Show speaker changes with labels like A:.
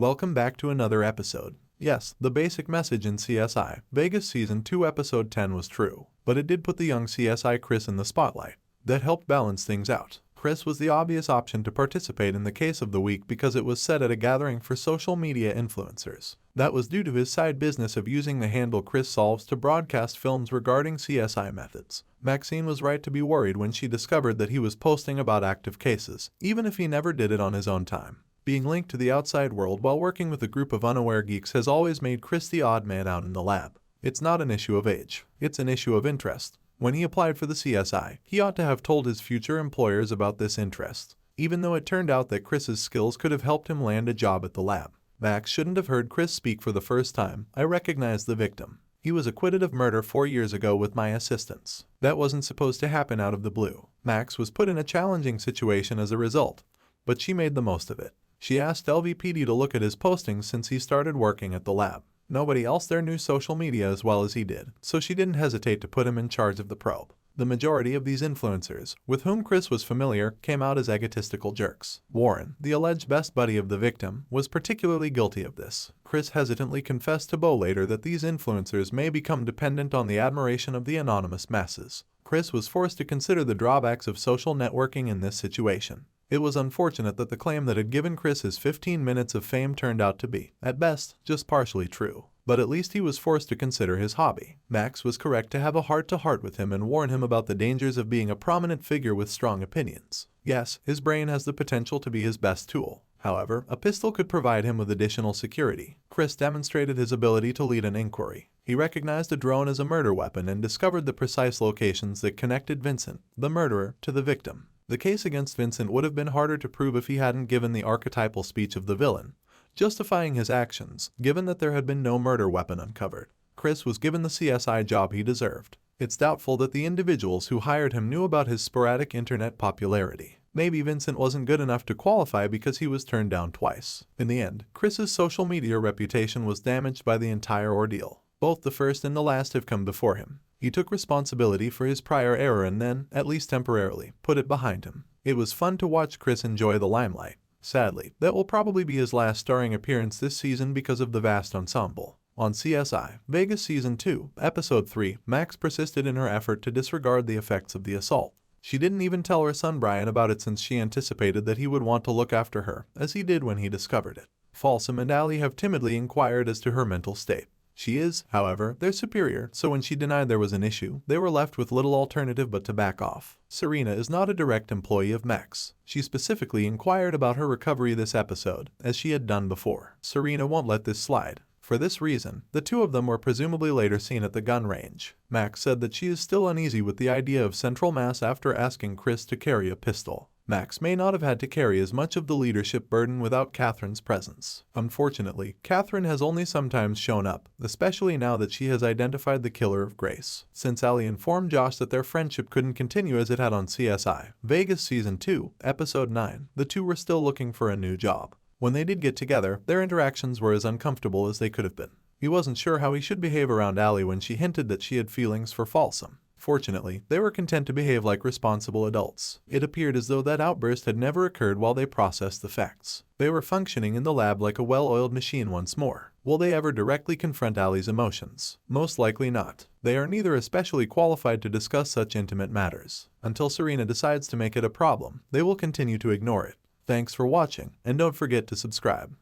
A: Welcome back to another episode. Yes, the basic message in CSI Vegas Season 2 Episode 10 was true, but it did put the young CSI Chris in the spotlight. That helped balance things out. Chris was the obvious option to participate in the case of the week because it was set at a gathering for social media influencers. That was due to his side business of using the handle Chris Solves to broadcast films regarding CSI methods. Maxine was right to be worried when she discovered that he was posting about active cases, even if he never did it on his own time. Being linked to the outside world while working with a group of unaware geeks has always made Chris the odd man out in the lab. It's not an issue of age, it's an issue of interest. When he applied for the CSI, he ought to have told his future employers about this interest, even though it turned out that Chris's skills could have helped him land a job at the lab. Max shouldn't have heard Chris speak for the first time. I recognize the victim. He was acquitted of murder 4 years ago with my assistance. That wasn't supposed to happen out of the blue. Max was put in a challenging situation as a result, but she made the most of it. She asked LVPD to look at his postings since he started working at the lab. Nobody else there knew social media as well as he did, so she didn't hesitate to put him in charge of the probe. The majority of these influencers, with whom Chris was familiar, came out as egotistical jerks. Warren, the alleged best buddy of the victim, was particularly guilty of this. Chris hesitantly confessed to Bo later that these influencers may become dependent on the admiration of the anonymous masses. Chris was forced to consider the drawbacks of social networking in this situation. It was unfortunate that the claim that had given Chris his 15 minutes of fame turned out to be, at best, just partially true. But at least he was forced to consider his hobby. Max was correct to have a heart-to-heart with him and warn him about the dangers of being a prominent figure with strong opinions. Yes, his brain has the potential to be his best tool. However, a pistol could provide him with additional security. Chris demonstrated his ability to lead an inquiry. He recognized a drone as a murder weapon and discovered the precise locations that connected Vincent, the murderer, to the victim. The case against Vincent would have been harder to prove if he hadn't given the archetypal speech of the villain, justifying his actions, given that there had been no murder weapon uncovered. Chris was given the CSI job he deserved. It's doubtful that the individuals who hired him knew about his sporadic internet popularity. Maybe Vincent wasn't good enough to qualify because he was turned down twice. In the end, Chris's social media reputation was damaged by the entire ordeal. Both the first and the last have come before him. He took responsibility for his prior error and then, at least temporarily, put it behind him. It was fun to watch Chris enjoy the limelight. Sadly, that will probably be his last starring appearance this season because of the vast ensemble. On CSI Vegas Season 2, Episode 3, Max persisted in her effort to disregard the effects of the assault. She didn't even tell her son Brian about it since she anticipated that he would want to look after her, as he did when he discovered it. Folsom and Allie have timidly inquired as to her mental state. She is, however, their superior, so when she denied there was an issue, they were left with little alternative but to back off. Serena is not a direct employee of Max. She specifically inquired about her recovery this episode, as she had done before. Serena won't let this slide. For this reason, the two of them were presumably later seen at the gun range. Max said that she is still uneasy with the idea of Central Mass after asking Chris to carry a pistol. Max may not have had to carry as much of the leadership burden without Catherine's presence. Unfortunately, Catherine has only sometimes shown up, especially now that she has identified the killer of Grace. Since Allie informed Josh that their friendship couldn't continue as it had on CSI Vegas Season 2, Episode 9, the two were still looking for a new job. When they did get together, their interactions were as uncomfortable as they could have been. He wasn't sure how he should behave around Allie when she hinted that she had feelings for Folsom. Fortunately, they were content to behave like responsible adults. It appeared as though that outburst had never occurred while they processed the facts. They were functioning in the lab like a well-oiled machine once more. Will they ever directly confront Allie's emotions? Most likely not. They are neither especially qualified to discuss such intimate matters. Until Serena decides to make it a problem, they will continue to ignore it. Thanks for watching, and don't forget to subscribe.